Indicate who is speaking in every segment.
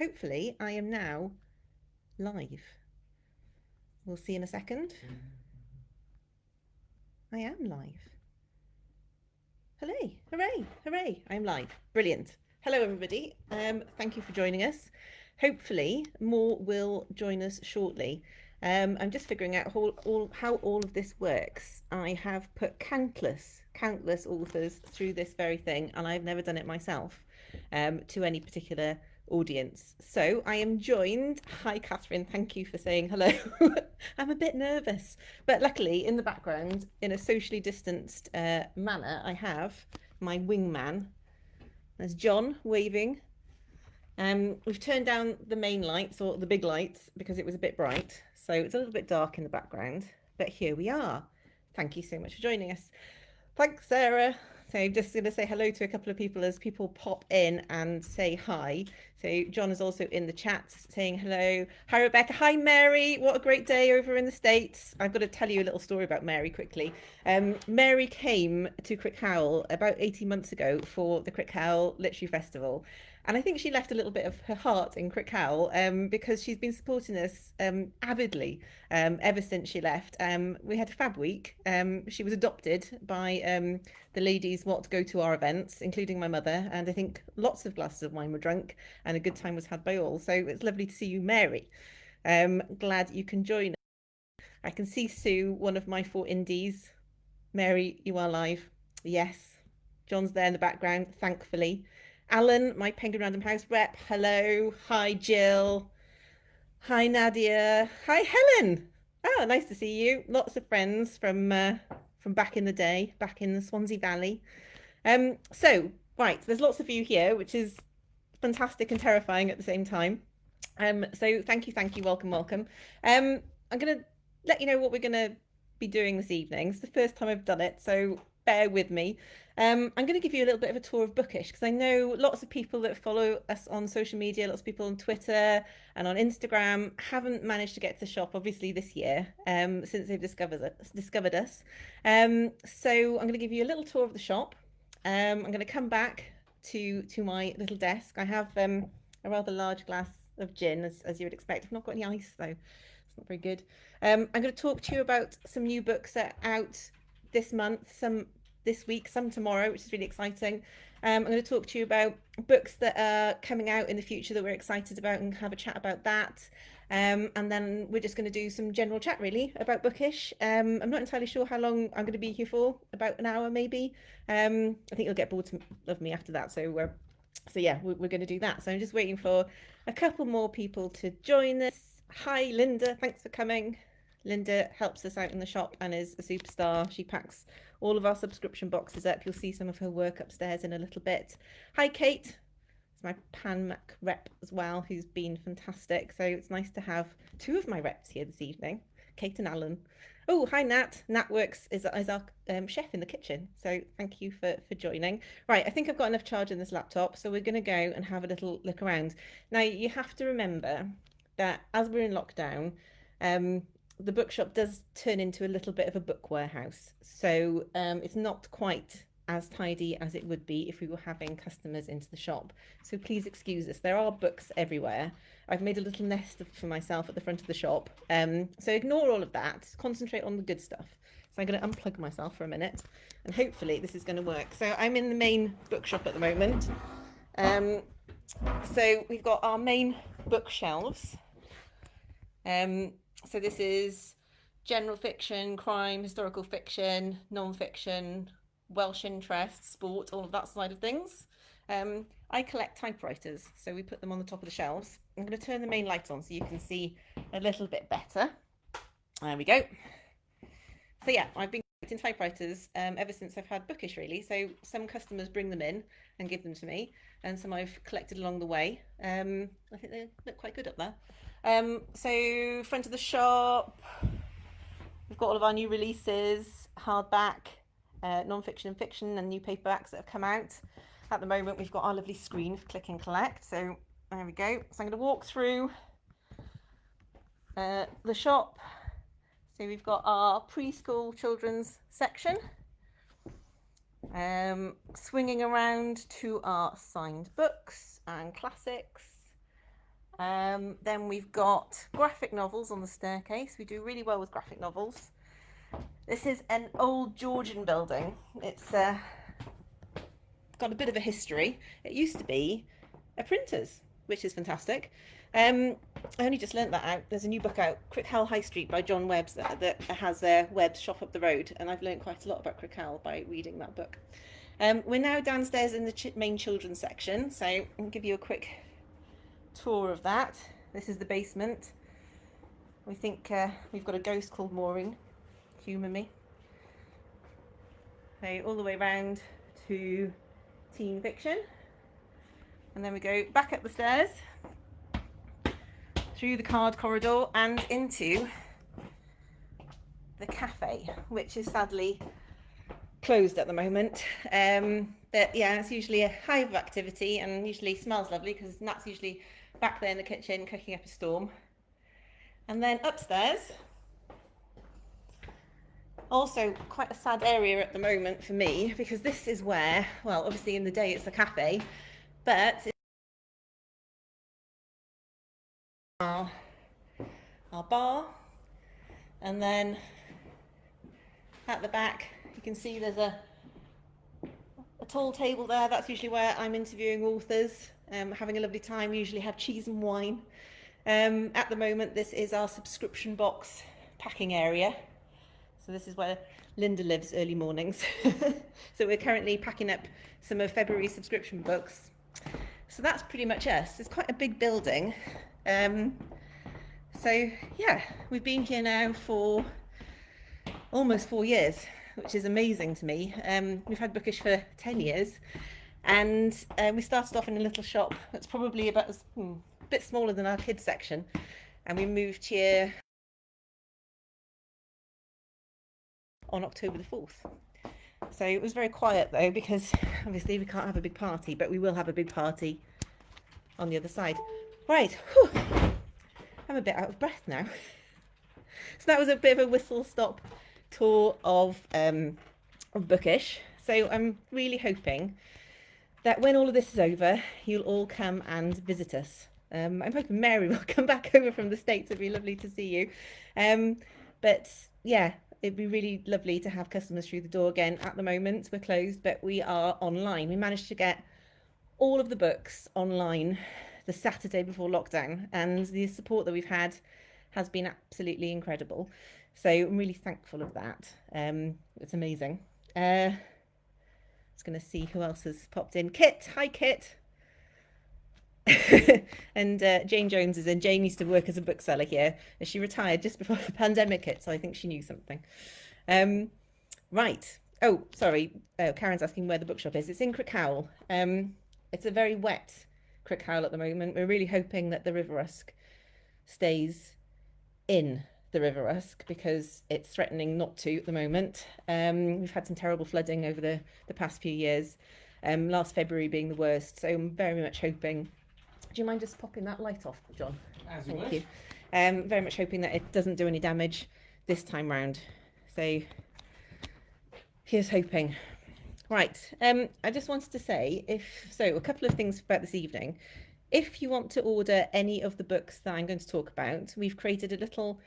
Speaker 1: hopefully I am now live. We'll see in a second. I am live. Hooray, hooray, hooray. I'm live. Brilliant. Hello, everybody. Thank you for joining us. Hopefully, more will join us shortly. I'm just figuring out how all of this works. I have put countless authors through this very thing, and I've never done it myself to any particular audience. So I am joined. Hi, Catherine. Thank you for saying hello. I'm a bit nervous, but luckily, in the background, in a socially distanced manner, I have my wingman. There's John waving. We've turned down the main lights or the big lights because it was a bit bright, so it's a little bit dark in the background. But here we are. Thank you so much for joining us. Thanks, Sarah. So just going to say hello to a couple of people as people pop in and say hi. So John is also in the chat saying hello. Hi, Rebecca. Hi, Mary. What a great day over in the States. I've got to tell you a little story about Mary quickly. Mary came to Crickhowell about 18 months ago for the Crickhowell Literary Festival. And I think she left a little bit of her heart in Crickhowell because she's been supporting us avidly ever since she left. We had a fab week. She was adopted by the ladies what go to our events, including my mother, and I think lots of glasses of wine were drunk and a good time was had by all. So it's lovely to see you, Mary. Glad you can join us. I can see Sue, one of my 4 indies. Mary, you are live. Yes. John's there in the background, thankfully. Alan, my Penguin Random House rep. Hello. Hi, Jill. Hi, Nadia. Hi, Helen. Oh, nice to see you. Lots of friends from back in the day, back in the Swansea Valley. So, right, there's lots of you here, which is fantastic and terrifying at the same time. So thank you, welcome. I'm going to let you know what we're going to be doing this evening. It's the first time I've done it, so bear with me. I'm going to give you a little bit of a tour of Bookish because I know lots of people that follow us on social media, lots of people on Twitter and on Instagram haven't managed to get to the shop, obviously, this year since they've discovered us. So I'm going to give you a little tour of the shop. I'm going to come back to my little desk. I have a rather large glass of gin, as you would expect. I've not got any ice, though. It's not very good. I'm going to talk to you about some new books that are out this month, some this week, some tomorrow, which is really exciting. I'm going to talk to you about books that are coming out in the future that we're excited about and have a chat about that. And then we're just going to do some general chat, really, about Bookish. I'm not entirely sure how long I'm going to be here for, about an hour maybe. I think you'll get bored of me after that. So yeah, we're going to do that. So I'm just waiting for a couple more people to join us. Hi, Linda. Thanks for coming. Linda helps us out in the shop and is a superstar. She packs all of our subscription boxes up. You'll see some of her work upstairs in a little bit. Hi, Kate. It's my PanMac rep as well, who's been fantastic. So it's nice to have 2 of my reps here this evening, Kate and Alan. Oh, hi, Nat. Nat works is our chef in the kitchen. So thank you for joining. Right, I think I've got enough charge in this laptop. So we're going to go and have a little look around. Now, you have to remember that as we're in lockdown, the bookshop does turn into a little bit of a book warehouse. So it's not quite as tidy as it would be if we were having customers into the shop. So please excuse us. There are books everywhere. I've made a little nest for myself at the front of the shop. So ignore all of that. Concentrate on the good stuff. So I'm going to unplug myself for a minute and hopefully this is going to work. So I'm in the main bookshop at the moment. So we've got our main bookshelves. So this is general fiction, crime, historical fiction, non-fiction, Welsh interest, sport, all of that side of things. I collect typewriters, so we put them on the top of the shelves. I'm going to turn the main light on so you can see a little bit better. There we go. So yeah, I've been collecting typewriters ever since I've had Bookish, really. So some customers bring them in and give them to me, and some I've collected along the way. I think they look quite good up there. So front of the shop, we've got all of our new releases, hardback, non-fiction and fiction, and new paperbacks that have come out. At the moment, we've got our lovely screen for click and collect. So there we go. So I'm going to walk through the shop. So we've got our preschool children's section. Swinging around to our signed books and classics. Then we've got graphic novels on the staircase. We do really well with graphic novels. This is an old Georgian building. It's got a bit of a history. It used to be a printer's, which is fantastic. I only just learnt that out. There's a new book out, Crickhowell High Street by John Webbs, that has their Webbs shop up the road, and I've learnt quite a lot about Crickhowell by reading that book. We're now downstairs in the main children's section, so I'll give you a quick tour of that. This is the basement. We think we've got a ghost called Maureen. Humour me. So all the way around to teen fiction, and then we go back up the stairs through the card corridor and into the cafe, which is sadly closed at the moment. But yeah, it's usually a hive of activity and usually smells lovely because Nat's usually back there in the kitchen cooking up a storm. And then upstairs, also quite a sad area at the moment for me, because this is where, well, obviously in the day it's the cafe, but it's our bar. And then at the back you can see there's a tall table there. That's usually where I'm interviewing authors, having a lovely time. We usually have cheese and wine. At the moment this is our subscription box packing area. So this is where Linda lives early mornings. So we're currently packing up some of February's subscription books. So that's pretty much us. It's quite a big building. So yeah, we've been here now for almost 4 years, which is amazing to me. We've had Bookish for 10 years, and we started off in a little shop that's probably about a bit smaller than our kids section, and we moved here on October the 4th. So it was very quiet though, because obviously we can't have a big party, but we will have a big party on the other side. Right, whew. I'm a bit out of breath now. So that was a bit of a whistle-stop tour of Bookish. So I'm really hoping that when all of this is over, you'll all come and visit us. I'm hoping Mary will come back over from the States. It'd be lovely to see you. But yeah, it'd be really lovely to have customers through the door again. At the moment, we're closed, but we are online. We managed to get all of the books online the Saturday before lockdown, and the support that we've had has been absolutely incredible. So I'm really thankful of that. It's amazing. I was going to see who else has popped in. Kit, hi Kit. And Jane Jones is in. Jane used to work as a bookseller here. She retired just before the pandemic hit, so I think she knew something. Right. Oh, sorry. Karen's asking where the bookshop is. It's in Crickhowell. It's a very wet Crickhowell at the moment. We're really hoping that the River Usk stays in the River Usk, because it's threatening not to at the moment. We've had some terrible flooding over the past few years, last February being the worst. So I'm very much hoping. Do you mind just popping that light off, John?
Speaker 2: As you
Speaker 1: Thank
Speaker 2: wish.
Speaker 1: you. Very much hoping that it doesn't do any damage this time round. So here's hoping. Right, I just wanted to say, a couple of things about this evening. If you want to order any of the books that I'm going to talk about, we've created a little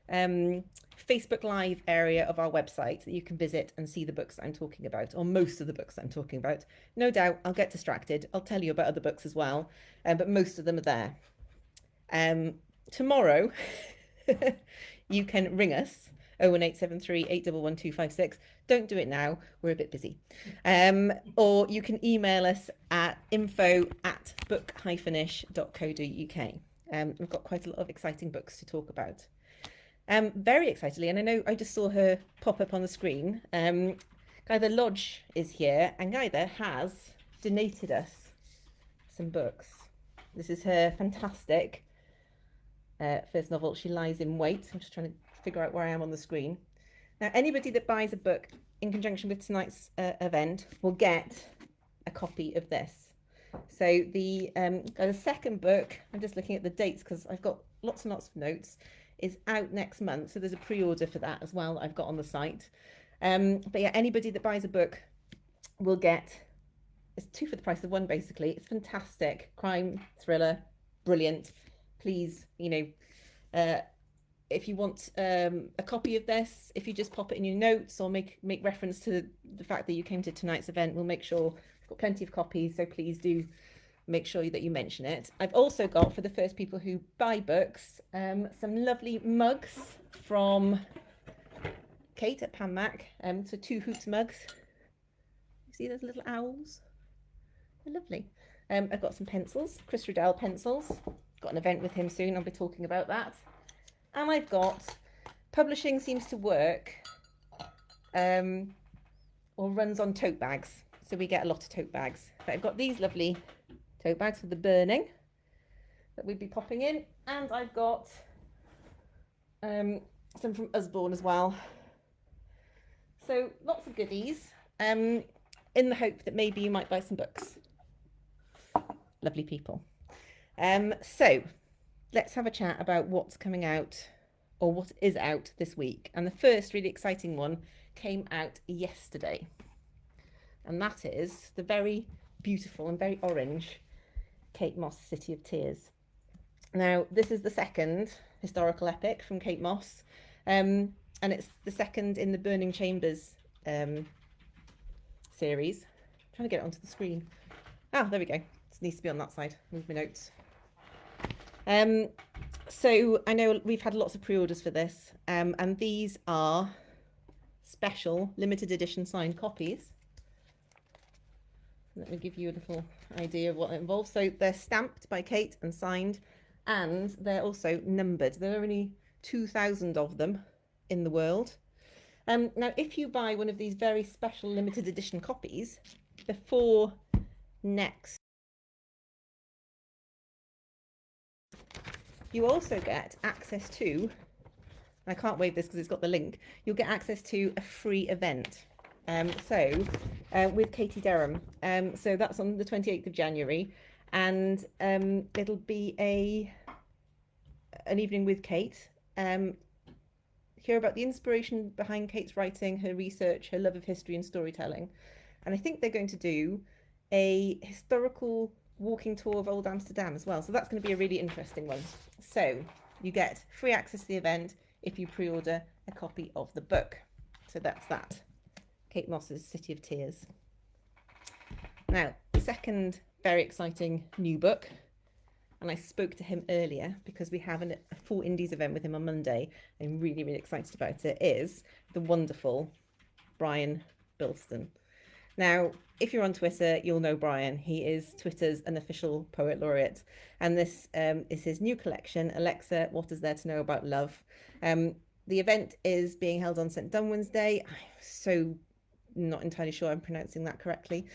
Speaker 1: Facebook Live area of our website that you can visit and see the books I'm talking about, or most of the books I'm talking about. No doubt I'll get distracted. I'll tell you about other books as well, but most of them are there. Tomorrow, you can ring us, 01873 811 256. Don't do it now, we're a bit busy. Or you can email us at info@book-ish.co.uk. We've got quite a lot of exciting books to talk about. Very excitedly, and I know I just saw her pop up on the screen, Gaither Lodge is here, and Gaither has donated us some books. This is her fantastic first novel, She Lies in Wait. I'm just trying to figure out where I am on the screen. Now, anybody that buys a book in conjunction with tonight's event will get a copy of this. So the second book, I'm just looking at the dates because I've got lots and lots of notes, is out next month. So there's a pre-order for that as well that I've got on the site. But yeah, anybody that buys a book will get, it's 2 for the price of 1 basically. It's fantastic, crime, thriller, brilliant. please, if you want a copy of this, if you just pop it in your notes or make reference to the fact that you came to tonight's event, we'll make sure we've got plenty of copies. So please do make sure that you mention it. I've also got, for the first people who buy books, some lovely mugs from Kate at PanMac. So 2 Hoops mugs. You see those little owls? They're lovely. I've got some pencils, Chris Riddell pencils. Got an event with him soon. I'll be talking about that. And I've got Publishing Seems to Work, or runs on tote bags. So we get a lot of tote bags. But I've got these lovely tote bags for the burning that we'd be popping in. And I've got some from Usborne as well. So lots of goodies, in the hope that maybe you might buy some books. Lovely people. So let's have a chat about what's coming out, or what is out this week. And the first really exciting one came out yesterday. And that is the very beautiful and very orange Kate Moss City of Tears. Now, this is the second historical epic from Kate Moss. And it's the second in the Burning Chambers series. I'm trying to get it onto the screen. Ah, there we go. It needs to be on that side. Move my notes. So I know we've had lots of pre-orders for this, and these are special limited edition signed copies. Let me give you a little idea of what it involves. So they're stamped by Kate and signed, and they're also numbered. There are only 2,000 of them in the world. Now, if you buy one of these very special limited edition copies before next, you also get access to, I can't wave this because it's got the link, you'll get access to a free event. With Katie Derham. So that's on the 28th of January, and it'll be an evening with Kate. Hear about the inspiration behind Kate's writing, her research, her love of history and storytelling. And I think they're going to do a historical walking tour of Old Amsterdam as well. So that's going to be a really interesting one. So you get free access to the event if you pre-order a copy of the book. So that's that. Kate Moss's City of Tears. Now, the second very exciting new book, and I spoke to him earlier because we have a full Indies event with him on Monday. I'm really, really excited about it, is the wonderful Brian Bilston. Now, if you're on Twitter, you'll know Brian. He is Twitter's unofficial poet laureate. And this is his new collection, Alexa, What Is There to Know About Love? The event is being held on St Dunstan's Day. I'm so not entirely sure I'm pronouncing that correctly,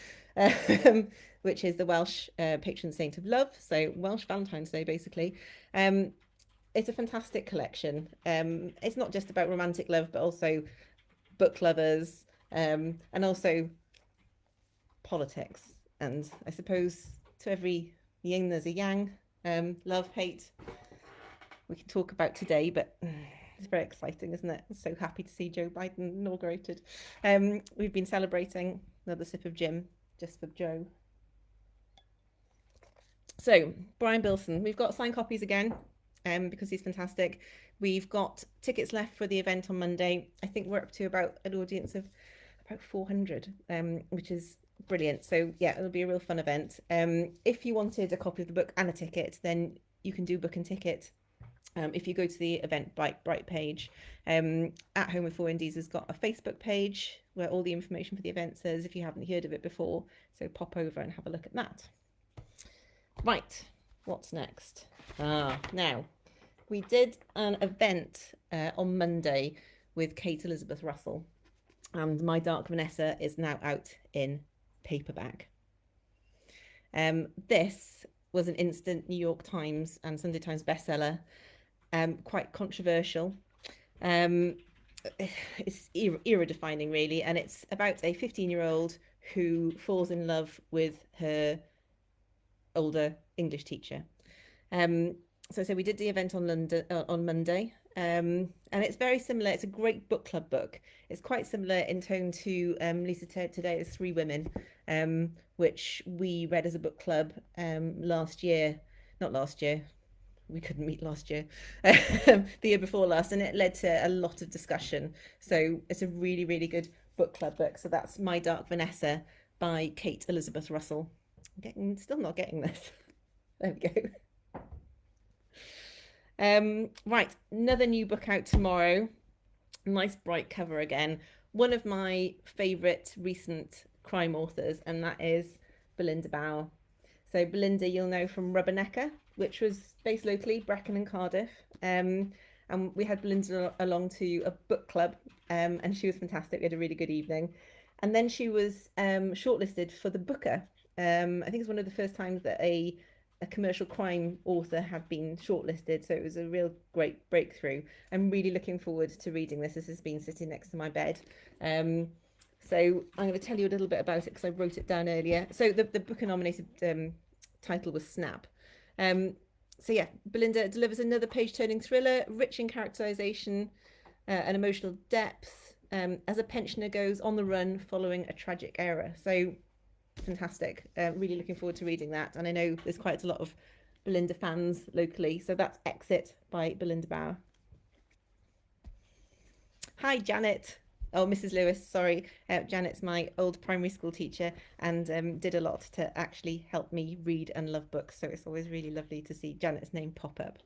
Speaker 1: which is the Welsh patron saint of love. So Welsh Valentine's Day, basically. It's a fantastic collection. It's not just about romantic love, but also book lovers, and also politics. And I suppose to every yin there's a yang. Love, hate, we can talk about today, but it's very exciting, isn't it? I'm so happy to see Joe Biden inaugurated. We've been celebrating another sip of gin just for Joe. So Brian Bilson, we've got signed copies again, because he's fantastic. We've got tickets left for the event on Monday. I think we're up to about an audience of about 400, which is brilliant. So yeah, it'll be a real fun event. If you wanted a copy of the book and a ticket, then you can do book and ticket. If you go to the Eventbrite page, At Home with Four Indies has got a Facebook page where all the information for the event is, if you haven't heard of it before. So pop over and have a look at that. Right, what's next? Now, we did an event on Monday with Kate Elizabeth Russell, and My Dark Vanessa is now out in paperback. This was an instant New York Times and Sunday Times bestseller. Quite controversial. It's era defining, really, and it's about a 15-year-old who falls in love with her older English teacher. So we did the event on Monday, and it's very similar. It's a great book club book. It's quite similar in tone to Lisa Taddeo's Three Women, which we read as a book club not last year, we couldn't meet last year, the year before last, and it led to a lot of discussion. So it's a really, really good book club book. So that's My Dark Vanessa by Kate Elizabeth Russell. Still not getting this. There we go. Right, another new book out tomorrow. Nice bright cover again. One of my favourite recent crime authors, and that is Belinda Bauer. So Belinda, you'll know from Rubbernecker, which was based locally, Brecon and Cardiff. And we had Belinda along to a book club, and she was fantastic. We had a really good evening. And then she was shortlisted for the Booker. I think it's one of the first times that a commercial crime author had been shortlisted, so it was a real great breakthrough. I'm really looking forward to reading this. This has been sitting next to my bed. So I'm going to tell you a little bit about it because I wrote it down earlier. So the Booker nominated title was Snap. So yeah, Belinda delivers another page-turning thriller, rich in characterization and emotional depth, as a pensioner goes on the run following a tragic error. So fantastic. Really looking forward to reading that. And I know there's quite a lot of Belinda fans locally. So that's Exit by Belinda Bauer. Hi, Janet. Oh, Mrs. Lewis, sorry. Janet's my old primary school teacher and did a lot to actually help me read and love books. So it's always really lovely to see Janet's name pop up.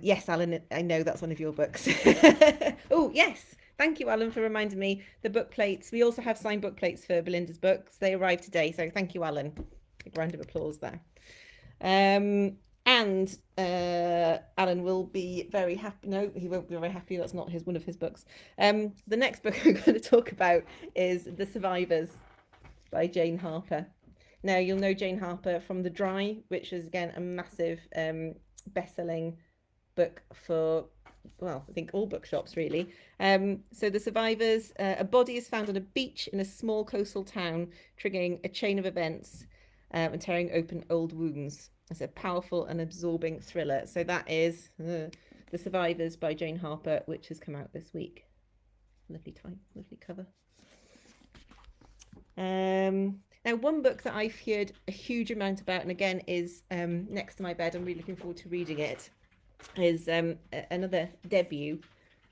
Speaker 1: Yes, Alan, I know that's one of your books. Oh, yes. Thank you, Alan, for reminding me. The book plates. We also have signed book plates for Belinda's books. They arrived today. So thank you, Alan. A round of applause there. And Alan will be very happy. No, he won't be very happy. That's not one of his books. The next book I'm going to talk about is The Survivors by Jane Harper. Now, you'll know Jane Harper from The Dry, which is, again, a massive best-selling book for, well, I think all bookshops, really. So The Survivors, a body is found on a beach in a small coastal town, triggering a chain of events and tearing open old wounds. It's a powerful and absorbing thriller. So that is The Survivors by Jane Harper, which has come out this week. Lovely time, lovely cover. Now, one book that I've heard a huge amount about, and again is next to my bed, I'm really looking forward to reading it, is another debut,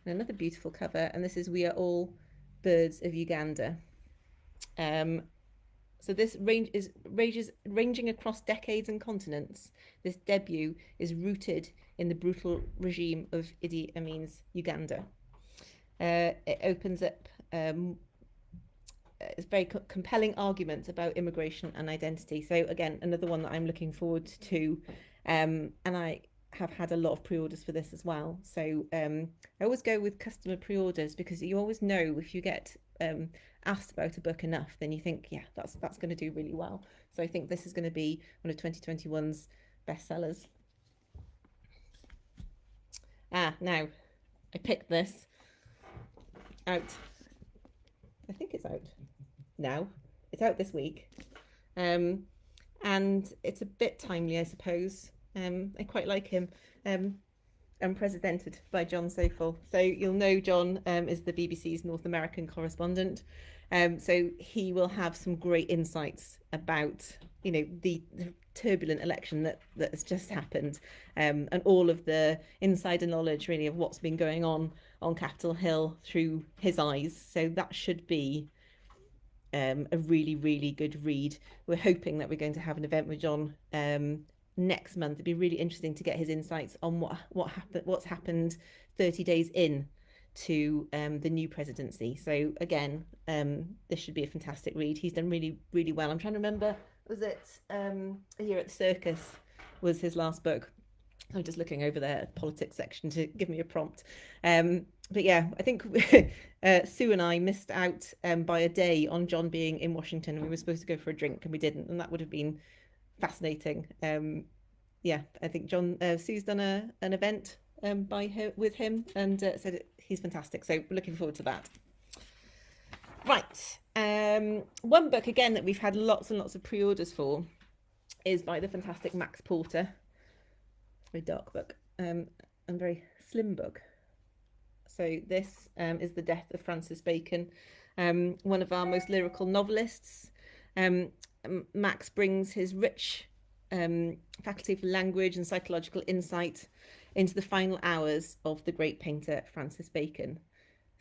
Speaker 1: and another beautiful cover, and this is We Are All Birds of Uganda. So this ranging across decades and continents. This debut is rooted in the brutal regime of Idi Amin's Uganda. It opens up it's very compelling arguments about immigration and identity. So again, another one that I'm looking forward to, and I have had a lot of pre-orders for this as well. So I always go with customer pre-orders because you always know if you get asked about a book enough, then you think, yeah, that's going to do really well. So I think this is going to be one of 2021's bestsellers. Now I picked this out. I think it's out now. It's out this week, and it's a bit timely, I suppose. I quite like him. Unprecedented by John Sofel. So you'll know John is the BBC's North American correspondent. So he will have some great insights about, you know, the turbulent election that has just happened, and all of the insider knowledge really of what's been going on Capitol Hill through his eyes. So that should be a really, really good read. We're hoping that we're going to have an event with John next month. It'd be really interesting to get his insights on what's happened 30 days in to the new presidency. So again, this should be a fantastic read. He's done really, really well. I'm trying to remember, was it A Year at the Circus was his last book? I'm just looking over there at the politics section to give me a prompt. But yeah, I think Sue and I missed out by a day on John being in Washington. We were supposed to go for a drink and we didn't, and that would have been fascinating. Yeah, I think Sue's done an event with him and said he's fantastic. So we're looking forward to that. Right, one book again that we've had lots and lots of pre-orders for is by the fantastic Max Porter. It's a very dark book and very slim book. So this is The Death of Francis Bacon, one of our most lyrical novelists. Max brings his rich Faculty for Language and Psychological Insight into the Final Hours of the Great Painter Francis Bacon.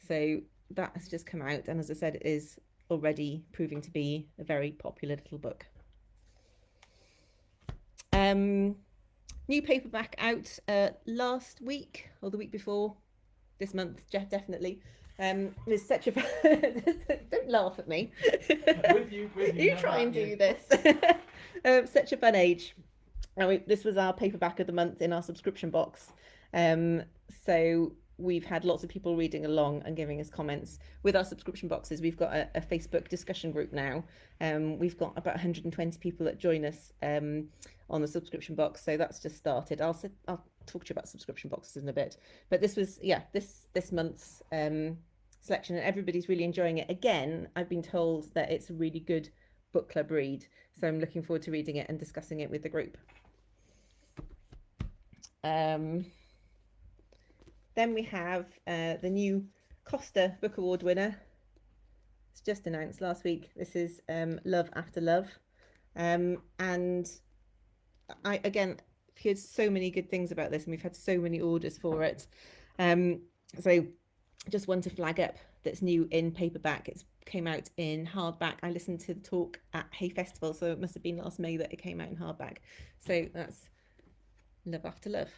Speaker 1: So that has just come out, and as I said, it is already proving to be a very popular little book. New paperback out last week or the week before, this month, definitely. It's such a don't laugh at me.
Speaker 2: with you.
Speaker 1: You try and do this. Such a fun age. This was our paperback of the month in our subscription box. So we've had lots of people reading along and giving us comments. With our subscription boxes, we've got a Facebook discussion group now. We've got about 120 people that join us on the subscription box. So that's just started. I'll talk to you about subscription boxes in a bit. But this was, this month's selection, and everybody's really enjoying it. Again, I've been told that it's a really good book club read. So I'm looking forward to reading it and discussing it with the group. Then we have the new Costa Book Award winner. It's just announced last week. This is Love After Love. And I, again, heard so many good things about this, and we've had so many orders for it. So just want to flag up that's new in paperback. It came out in hardback. I listened to the talk at Hay Festival, so it must have been last May that it came out in hardback. So that's Love After Love.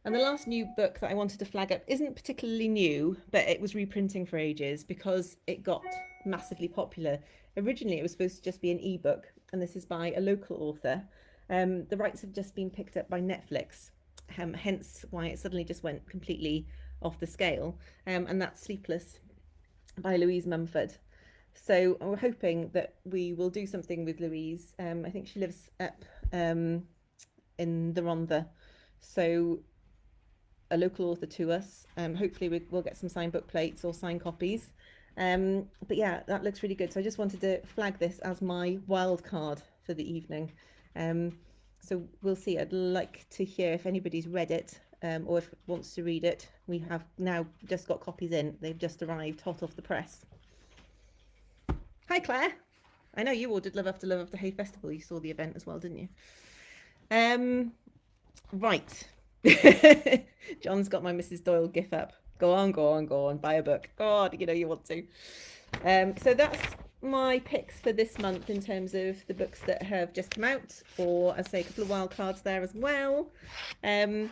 Speaker 1: And the last new book that I wanted to flag up isn't particularly new, but it was reprinting for ages because it got massively popular. Originally, it was supposed to just be an ebook, and this is by a local author. The rights have just been picked up by Netflix, hence why it suddenly just went completely off the scale. And that's Sleepless by Louise Mumford. So we're hoping that we will do something with Louise. I think she lives up in the Rhondda. So a local author to us. Hopefully we'll get some signed book plates or signed copies. But yeah, that looks really good. So I just wanted to flag this as my wild card for the evening. So we'll see. I'd like to hear if anybody's read it or if wants to read it. We have now just got copies in. They've just arrived hot off the press. Hi, Claire. I know you ordered Love After Hay Festival. You saw the event as well, didn't you? Right. John's got my Mrs. Doyle gif up. Go on, buy a book. God, you know you want to. So that's my picks for this month in terms of the books that have just come out, or I say a couple of wild cards there as well. And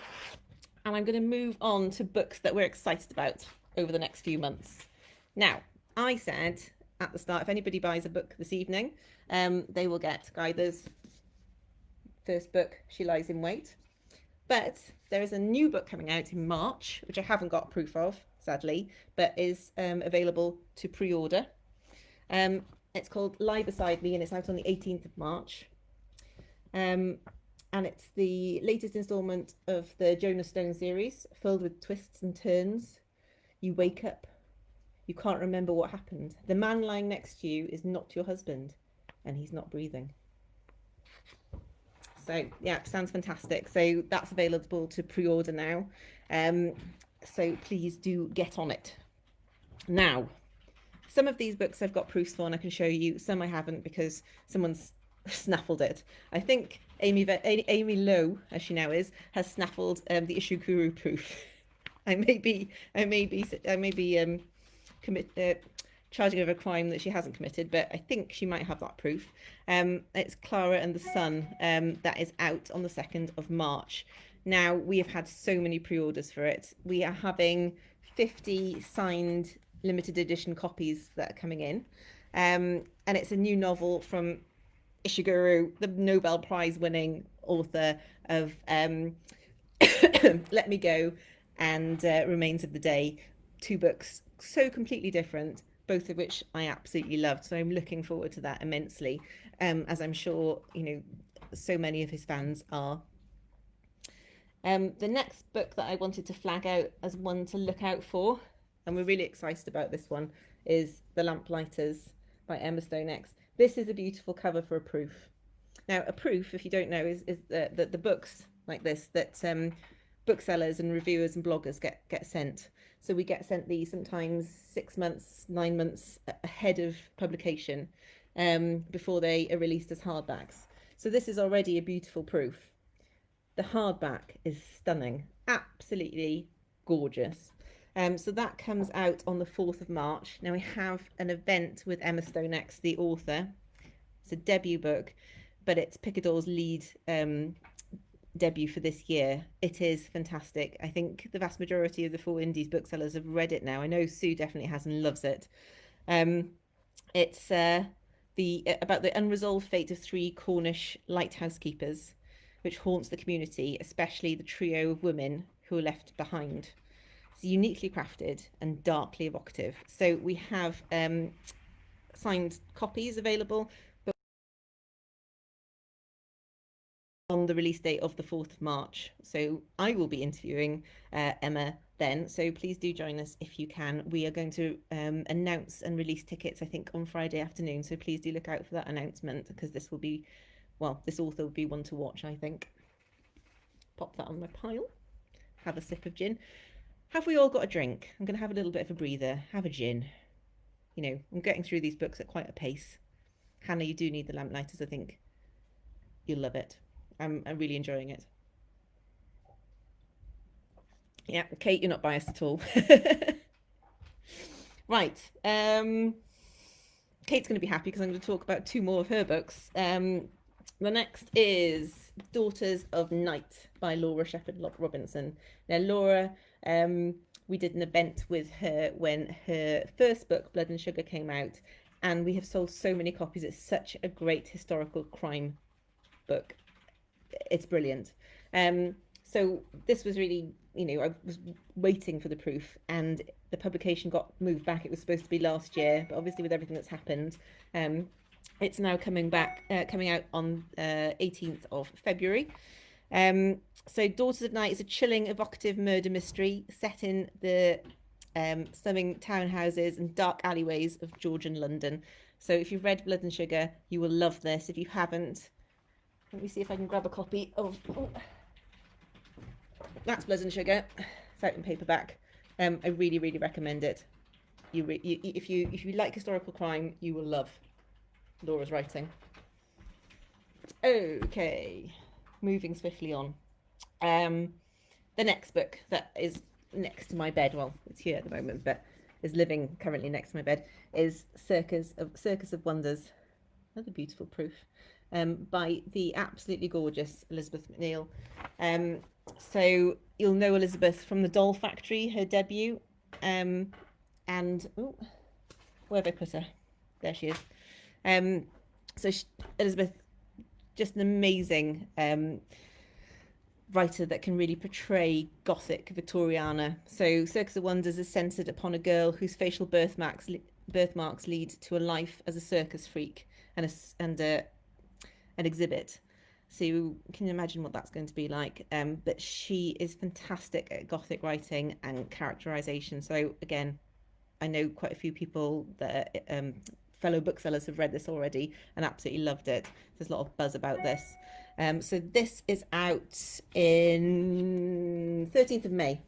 Speaker 1: I'm going to move on to books that we're excited about over the next few months. Now, I said at the start, if anybody buys a book this evening, they will get Guider's first book, She Lies in Wait. But there is a new book coming out in March, which I haven't got proof of, sadly, but is available to pre-order. It's called Lie Beside Me, and it's out on the 18th of March. And it's the latest instalment of the Jonah Stone series, filled with twists and turns. You wake up, you can't remember what happened. The man lying next to you is not your husband, and he's not breathing. So yeah, sounds fantastic. So that's available to pre-order now. So please do get on it. Now, some of these books I've got proofs for and I can show you. Some I haven't because someone's snaffled it. I think Amy Lowe, as she now is, has snaffled the Issue Guru proof. I may be charging her a crime that she hasn't committed, but I think she might have that proof. It's Clara and the Sun, that is out on the 2nd of March. Now, we have had so many pre-orders for it. We are having 50 signed limited edition copies that are coming in. And it's a new novel from Ishiguro, the Nobel Prize winning author of Let Me Go and Remains of the Day. Two books so completely different, both of which I absolutely loved. So I'm looking forward to that immensely, as I'm sure, so many of his fans are. The next book that I wanted to flag out as one to look out for, and we're really excited about this one, is The Lamplighters by Emma Stone X. This is a beautiful cover for a proof. Now, a proof, if you don't know, is the books like this that booksellers and reviewers and bloggers get sent. So we get sent these sometimes 6 months, 9 months ahead of publication, before they are released as hardbacks. So this is already a beautiful proof. The hardback is stunning, absolutely gorgeous. So that comes out on the 4th of March. Now we have an event with Emma Stonex, the author. It's a debut book, but it's Picador's lead debut for this year. It is fantastic. I think the vast majority of the Four Indies booksellers have read it now. I know Sue definitely has and loves it. It's about the unresolved fate of 3 Cornish lighthouse keepers, which haunts the community, especially the trio of women who are left behind. It's uniquely crafted and darkly evocative. So we have signed copies available, but on the release date of the 4th of March. So I will be interviewing Emma then. So please do join us if you can. We are going to announce and release tickets, I think, on Friday afternoon. So please do look out for that announcement, because this will be, well, this author will be one to watch, I think. Pop that on my pile. Have a sip of gin. Have we all got a drink? I'm going to have a little bit of a breather. Have a gin. You know, I'm getting through these books at quite a pace. Hannah, you do need the Lamplighters, I think. You'll love it. I'm really enjoying it. Yeah, Kate, you're not biased at all. Right. Kate's going to be happy because I'm going to talk about 2 more of her books. The next is Daughters of Night by Laura Shepherd Robinson. Now, Laura, we did an event with her when her first book, Blood and Sugar, came out, and we have sold so many copies. It's such a great historical crime book. It's brilliant. So this was really, you know, I was waiting for the proof, and the publication got moved back. It was supposed to be last year, but obviously with everything that's happened, it's now coming out on 18th of February. So Daughters of Night is a chilling, evocative murder mystery set in the stunning townhouses and dark alleyways of Georgian London. So if you've read Blood and Sugar, you will love this. If you haven't, let me see if I can grab a copy of... Oh, that's Blood and Sugar. It's out in paperback. I really, really recommend it. If you like historical crime, you will love Laura's writing. Okay, moving swiftly on. The next book that is next to my bed, well, it's here at the moment, but is living currently next to my bed, is Circus of Wonders. Another beautiful proof. By the absolutely gorgeous Elizabeth McNeil. So you'll know Elizabeth from The Doll Factory, her debut. And oh, where have I put her? There she is. Elizabeth, just an amazing writer that can really portray Gothic Victoriana. So Circus of Wonders is centred upon a girl whose facial birthmarks lead to a life as a circus freak and an exhibit. So you can imagine what that's going to be like. But she is fantastic at Gothic writing and characterization. So again, I know quite a few people that fellow booksellers have read this already and absolutely loved it. There's a lot of buzz about this. So this is out in 13th of May.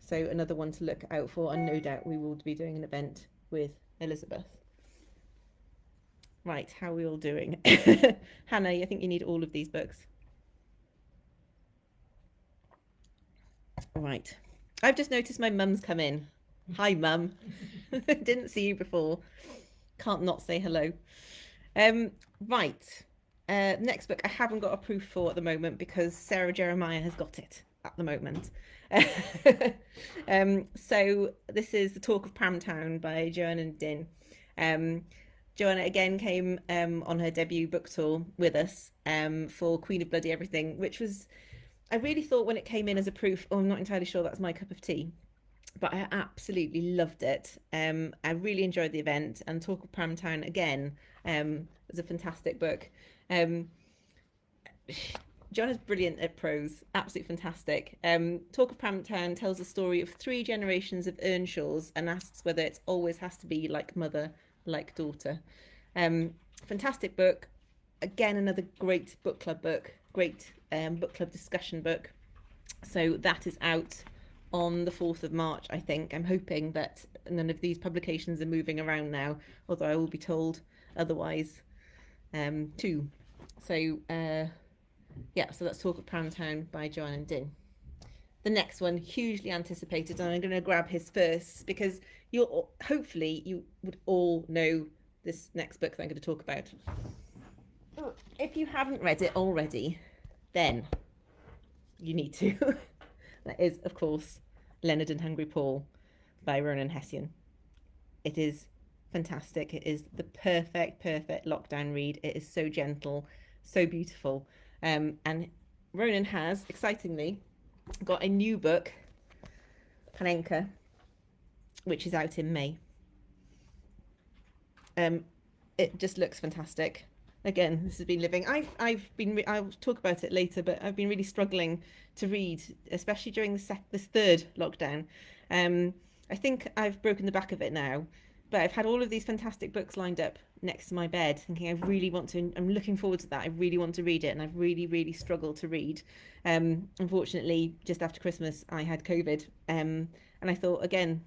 Speaker 1: So another one to look out for, and no doubt we will be doing an event with Elizabeth. Right, how are we all doing? Hannah, I think you need all of these books. Right. I've just noticed my mum's come in. Hi, Mum. Didn't see you before. Can't not say hello. Right. Next book I haven't got a proof for at the moment because Sarah Jeremiah has got it at the moment. So this is The Talk of Pramtown by Joanna Din. Joanna again came on her debut book tour with us for Queen of Bloody Everything, which was, I really thought when it came in as a proof, I'm not entirely sure that's my cup of tea, but I absolutely loved it. I really enjoyed the event, and Talk of Pramtown again was a fantastic book. Joanna's brilliant at prose, absolutely fantastic. Talk of Pramtown tells the story of 3 generations of Earnshaws and asks whether it always has to be like mother, like daughter. Fantastic book. Again, another great book club book, great book club discussion book. So that is out on the 4th of March, I think. I'm hoping that none of these publications are moving around now, although I will be told otherwise too. So so let's talk of Pound Town by Joanne and Din. The next one, hugely anticipated, and I'm going to grab his first because hopefully you would all know this next book that I'm going to talk about. If you haven't read it already, then you need to. That is, of course, Leonard and Hungry Paul by Ronan Hessian. It is fantastic. It is the perfect lockdown read. It is so gentle, so beautiful. And Ronan has, excitingly, got a new book, Panenka, which is out in May. It just looks fantastic. Again, this has been living. I'll talk about it later, but I've been really struggling to read, especially during this third lockdown. I think I've broken the back of it now, but I've had all of these fantastic books lined up next to my bed, thinking I really want to. I'm looking forward to that. I really want to read it, and I've really struggled to read. Unfortunately, just after Christmas, I had COVID, and I thought again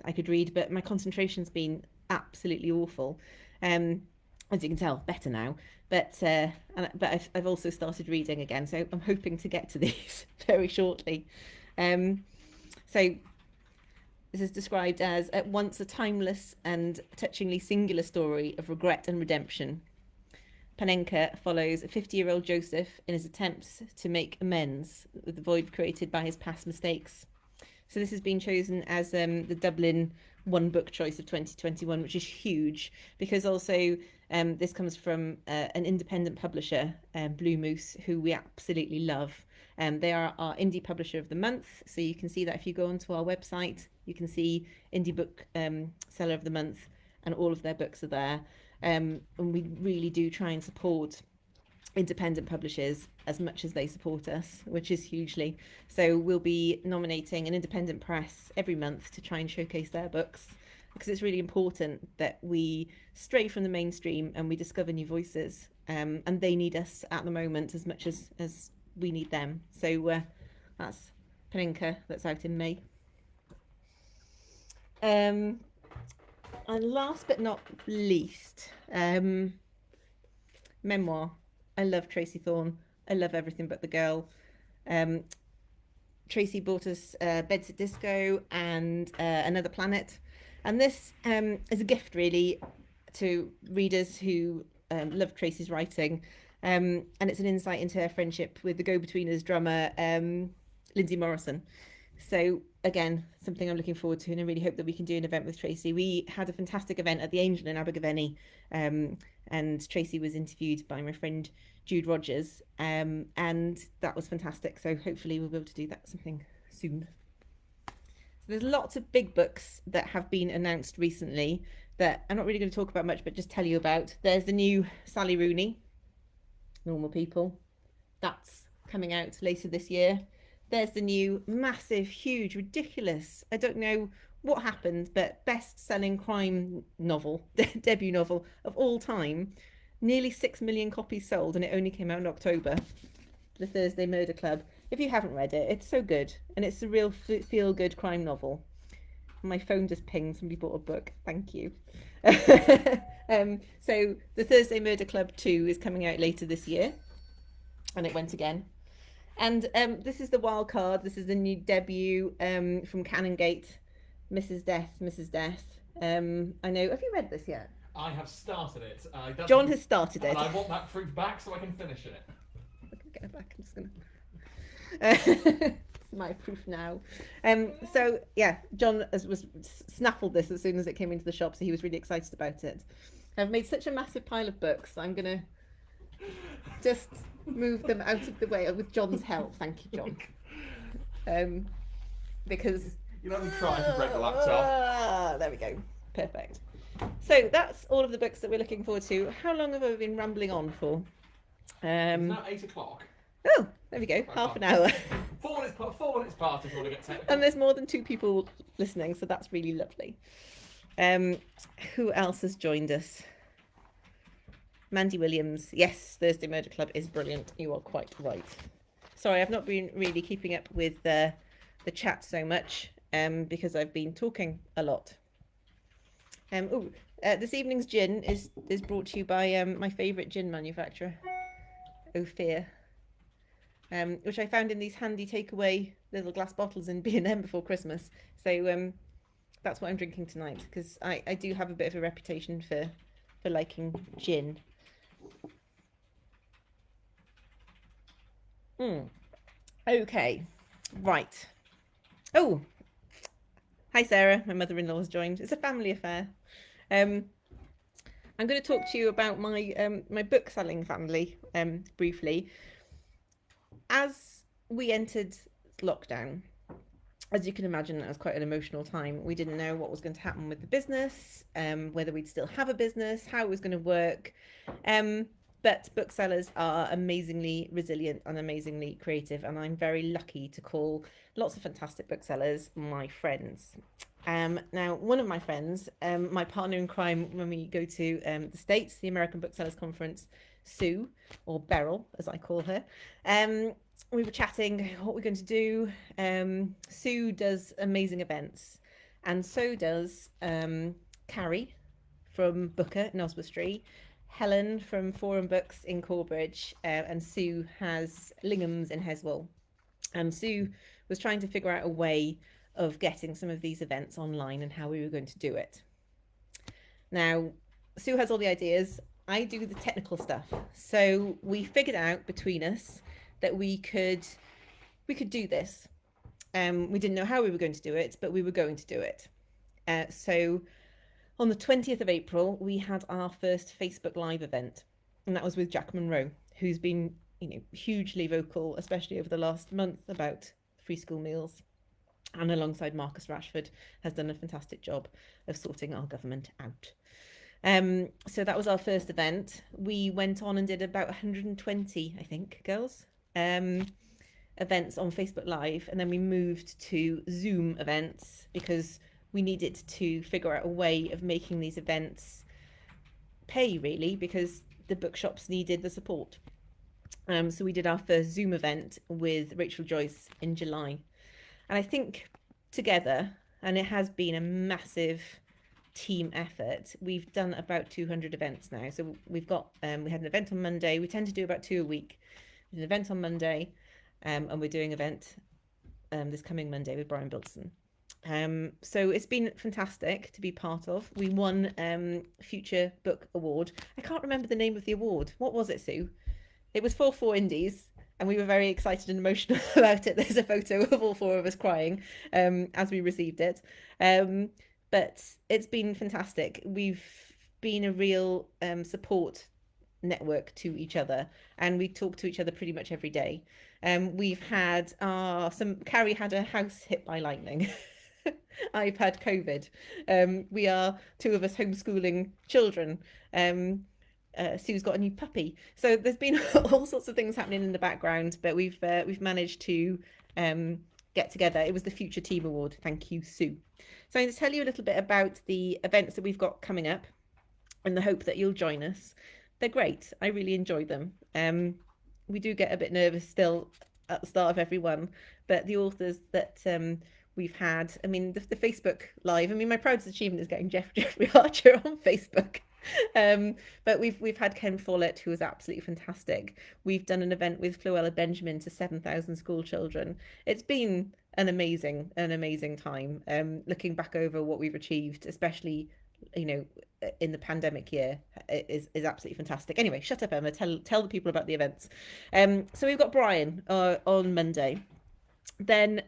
Speaker 1: I could read, but my concentration's been absolutely awful. As you can tell, better now. But I've also started reading again, so I'm hoping to get to these very shortly. So this is described as at once a timeless and touchingly singular story of regret and redemption. Panenka follows a 50-year-old Joseph in his attempts to make amends with the void created by his past mistakes. So this has been chosen as the Dublin One Book Choice of 2021, which is huge because also this comes from an independent publisher, Blue Moose, who we absolutely love. They are our indie publisher of the month. So you can see that if you go onto our website, you can see indie book seller of the month, and all of their books are there. And we really do try and support independent publishers as much as they support us, which is hugely. So we'll be nominating an independent press every month to try and showcase their books, because it's really important that we stray from the mainstream and we discover new voices, and they need us at the moment as much as we need them. So that's Panenka, that's out in May. And last but not least, memoir. I love Tracy Thorn. I love Everything But the Girl. Tracy bought us Bedsit Disco and Another Planet. And this is a gift, really, to readers who love Tracy's writing. And it's an insight into her friendship with the Go-Betweeners drummer, Lindsay Morrison. So, again, something I'm looking forward to, and I really hope that we can do an event with Tracy. We had a fantastic event at the Angel in Abergavenny, and Tracy was interviewed by my friend Jude Rogers, and that was fantastic. So hopefully we'll be able to do that something soon. So there's lots of big books that have been announced recently that I'm not really going to talk about much, but just tell you about. There's the new Sally Rooney, Normal People. That's coming out later this year. There's the new massive, huge, ridiculous, I don't know what happened, but best-selling crime novel, debut novel of all time. Nearly 6 million copies sold, and it only came out in October. The Thursday Murder Club. If you haven't read it, it's so good, and it's a real feel-good crime novel. My phone just pinged, somebody bought a book. Thank you. So The Thursday Murder Club 2 is coming out later this year, and it went again. And this is the wild card. This is the new debut from Canongate, Mrs. Death. I know. Have you read this yet?
Speaker 2: I have started it.
Speaker 1: John has started it.
Speaker 2: And I want that fruit back so I can finish it.
Speaker 1: I can get it back. I'm just gonna. It's my proof now. So yeah, John was snaffled this as soon as it came into the shop, so he was really excited about it. I've made such a massive pile of books. I'm gonna just move them out of the way with John's help. Thank you, John. Because
Speaker 2: you don't try to break the laptop.
Speaker 1: There we go. Perfect. So that's all of the books that we're looking forward to. How long have I been rambling on for?
Speaker 2: It's now 8 o'clock.
Speaker 1: Oh, there we go. Half an hour.
Speaker 2: 4 minutes past if you want to get technical.
Speaker 1: And there's more than 2 people listening, so that's really lovely. Who else has joined us? Mandy Williams. Yes, Thursday Murder Club is brilliant. You are quite right. Sorry, I've not been really keeping up with the chat so much because I've been talking a lot. This evening's gin is brought to you by my favourite gin manufacturer, Ophir, which I found in these handy takeaway little glass bottles in B&M before Christmas. So that's what I'm drinking tonight, because I do have a bit of a reputation for liking gin. Okay, right. Oh, hi Sarah, my mother-in-law has joined. It's a family affair. I'm going to talk to you about my my book selling family briefly. As we entered lockdown, as you can imagine, that was quite an emotional time. We didn't know what was going to happen with the business, whether we'd still have a business, how it was going to work. But booksellers are amazingly resilient and amazingly creative, and I'm very lucky to call lots of fantastic booksellers my friends. Now, one of my friends, my partner in crime when we go to the States, the American Booksellers Conference, Sue, or Beryl, as I call her, we were chatting what we're going to do. Sue does amazing events, and so does Carrie from Booker in Oswestry, Helen from Forum Books in Corbridge, and Sue has Lingham's in Heswell. And Sue was trying to figure out a way of getting some of these events online and how we were going to do it. Now, Sue has all the ideas. I do the technical stuff. So we figured out between us that we could do this. We didn't know how we were going to do it, but we were going to do it. So on the 20th of April, we had our first Facebook Live event, and that was with Jack Monroe, who's been, hugely vocal, especially over the last month, about free school meals, and alongside Marcus Rashford has done a fantastic job of sorting our government out. So that was our first event. We went on and did about 120, I think, girls, events on Facebook Live, and then we moved to Zoom events because we needed to figure out a way of making these events pay, really, because the bookshops needed the support. So we did our first Zoom event with Rachel Joyce in July. And I think together, and it has been a massive team effort, we've done about 200 events now. So we've got, we had an event on Monday. We tend to do about 2 a week. We did an event on Monday, and we're doing an event this coming Monday with Brian Bilson. So it's been fantastic to be part of. We won Future Book Award. I can't remember the name of the award. What was it, Sue? It was for 4 indies, and we were very excited and emotional about it. There's a photo of all 4 of us crying as we received it. But it's been fantastic. We've been a real support network to each other, and we talk to each other pretty much every day. We've had Carrie had a house hit by lightning. I've had COVID. We are 2 of us homeschooling children. Sue's got a new puppy. So there's been all sorts of things happening in the background, but we've managed to get together. It was the Future Team Award. Thank you, Sue. So I'm going to tell you a little bit about the events that we've got coming up in the hope that you'll join us. They're great. I really enjoy them. We do get a bit nervous still at the start of every one, but the authors that we've had, I mean, the Facebook Live, I mean, my proudest achievement is getting Jeffrey Archer on Facebook. But we've had Ken Follett, who was absolutely fantastic. We've done an event with Fluella Benjamin to 7,000 school children. It's been an amazing time. Looking back over what we've achieved, especially in the pandemic year, is absolutely fantastic. Anyway, shut up, Emma. Tell the people about the events. So we've got Brian on Monday. Then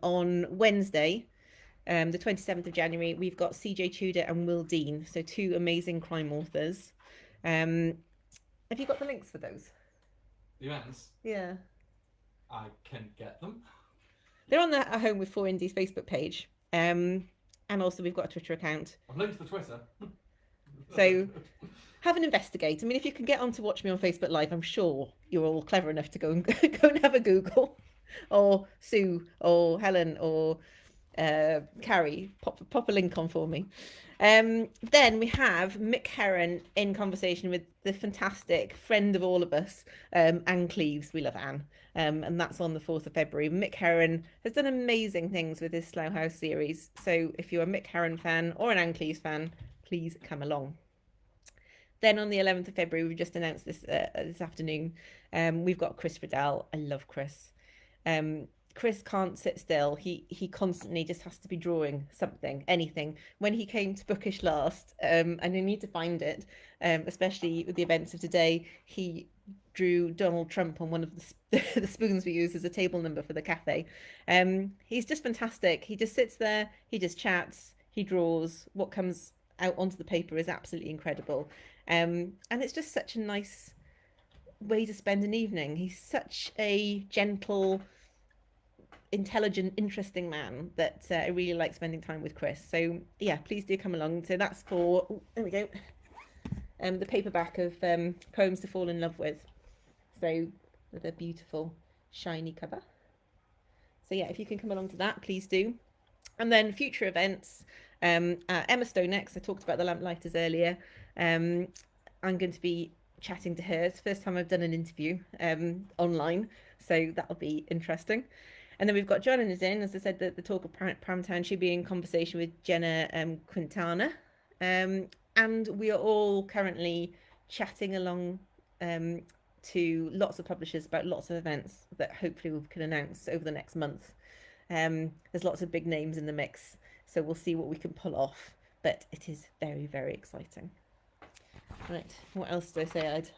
Speaker 1: on Wednesday, the 27th of January, we've got CJ Tudor and Will Dean, so 2 amazing crime authors. Have you got the links for those?
Speaker 2: The events?
Speaker 1: Yeah.
Speaker 2: I can get them.
Speaker 1: They're on the At Home with 4 Indies Facebook page. And also we've got a Twitter account.
Speaker 2: I've linked to the Twitter.
Speaker 1: So have an investigate. I mean, if you can get on to watch me on Facebook Live, I'm sure you're all clever enough to go and have a Google. Or Sue or Helen or Carrie, pop a link on for me. Then we have Mick Heron in conversation with the fantastic friend of all of us, Anne Cleves. We love Anne. And that's on the 4th of February. Mick Heron has done amazing things with his Slough House series. So if you're a Mick Heron fan or an Anne Cleves fan, please come along. Then on the 11th of February, we've just announced this afternoon, we've got Chris Riddell. I love Chris. Chris can't sit still. He constantly just has to be drawing something, anything. When he came to Bookish last, and I need to find it, especially with the events of today, he drew Donald Trump on one of the spoons we use as a table number for the cafe. He's just fantastic. He just sits there, he just chats, he draws. What comes out onto the paper is absolutely incredible. And it's just such a nice way to spend an evening. He's such a gentle, intelligent, interesting man that I really like spending time with Chris. So yeah, please do come along. So that's for, there we go, the paperback of Poems to Fall in Love With. So with a beautiful shiny cover. So yeah, if you can come along to that, please do. And then future events, Emma Stonex, I talked about the Lamplighters earlier. I'm going to be chatting to her. It's the first time I've done an interview online, so that'll be interesting. And then we've got Joanna Nadine, as I said, the talk of Pramtown. She'll be in conversation with Jenna Quintana. And we are all currently chatting along to lots of publishers about lots of events that hopefully we can announce over the next month. There's lots of big names in the mix, so we'll see what we can pull off. But it is very, very exciting. Right, what else did I say I'd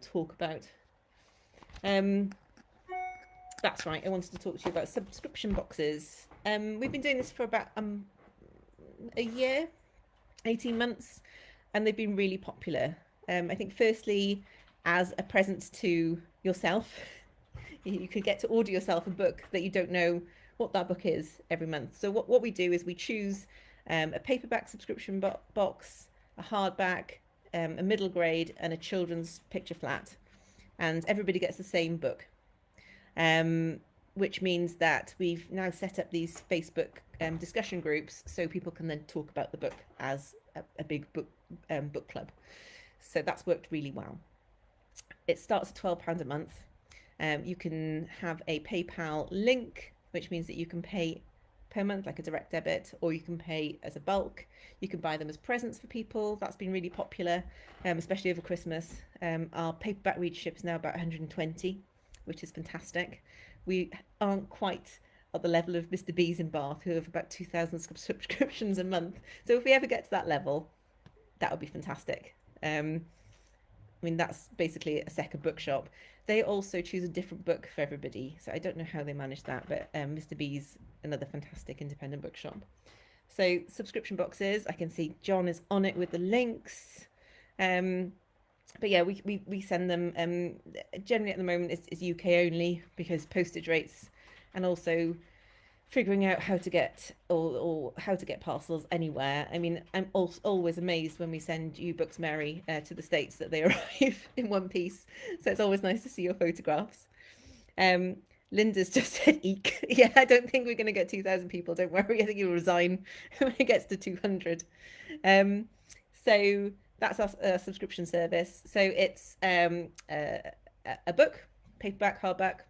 Speaker 1: talk about? That's right, I wanted to talk to you about subscription boxes. We've been doing this for about a year, 18 months, and they've been really popular. I think firstly, as a present to yourself, you could get to order yourself a book that you don't know what that book is every month. So what we do is we choose a paperback subscription box, a hardback, a middle grade, and a children's picture flat, and everybody gets the same book. Which means that we've now set up these Facebook discussion groups so people can then talk about the book as a big book club. So that's worked really well. It starts at £12 a month. You can have a PayPal link, which means that you can pay per month like a direct debit, or you can pay as a bulk. You can buy them as presents for people. That's been really popular, especially over Christmas. Our paperback readership is now about 120, which is fantastic. We aren't quite at the level of Mr. B's in Bath, who have about 2,000 subscriptions a month. So if we ever get to that level, that would be fantastic. I mean, that's basically a second bookshop. They also choose a different book for everybody. So I don't know how they manage that, but Mr. B's, another fantastic independent bookshop. So subscription boxes, I can see John is on it with the links. But yeah, we send them, generally at the moment it's UK only because postage rates, and also figuring out how to get or how to get parcels anywhere. I mean, I'm always amazed when we send you Books Mary to the States that they arrive in one piece. So it's always nice to see your photographs. Linda's just said eek. Yeah, I don't think we're going to get 2,000 people. Don't worry. I think you'll resign when it gets to 200. So that's our subscription service. So it's a book, paperback, hardback,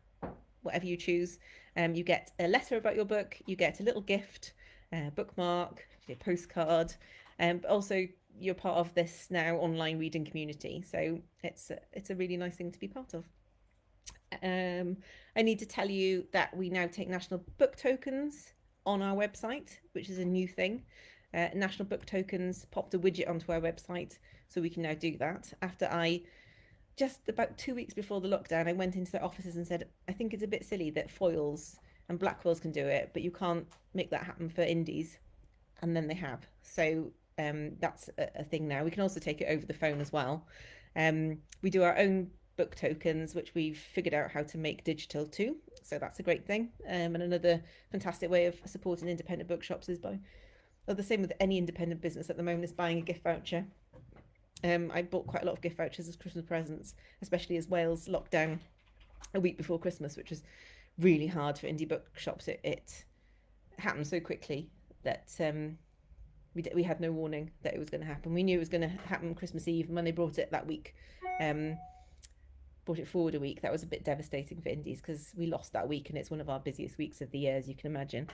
Speaker 1: whatever you choose. You get a letter about your book. You get a little gift, a bookmark, a postcard, but also you're part of this now online reading community. So it's a really nice thing to be part of. I need to tell you that we now take national book tokens on our website, which is a new thing. National Book Tokens popped a widget onto our website, so we can now do that. After just about 2 weeks before the lockdown, I went into their offices and said, I think it's a bit silly that Foyles and Blackwell's can do it, but you can't make that happen for indies. And then they have. So that's a thing now. We can also take it over the phone as well. We do our own book tokens, which we've figured out how to make digital too. So that's a great thing. And another fantastic way of supporting independent bookshops is by, the same with any independent business at the moment, is buying a gift voucher. I bought quite a lot of gift vouchers as Christmas presents, especially as Wales locked down a week before Christmas, which was really hard for indie bookshops. It happened so quickly that we had no warning that it was going to happen. We knew it was going to happen Christmas Eve, and when they brought it that week, brought it forward a week, that was a bit devastating for indies because we lost that week, and it's one of our busiest weeks of the year, as you can imagine.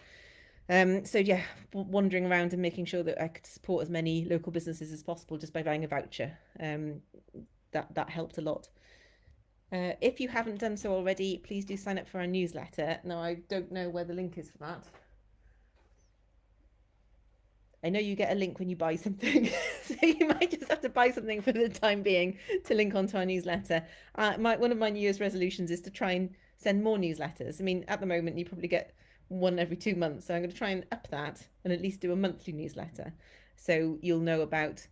Speaker 1: So yeah, wandering around and making sure that I could support as many local businesses as possible just by buying a voucher. That helped a lot. If you haven't done so already, please do sign up for our newsletter. Now, I don't know where the link is for that. I know you get a link when you buy something, so you might just have to buy something for the time being to link onto our newsletter. One of my New Year's resolutions is to try and send more newsletters. I mean, at the moment, you probably get one every 2 months, so I'm going to try and up that and at least do a monthly newsletter. So you'll know about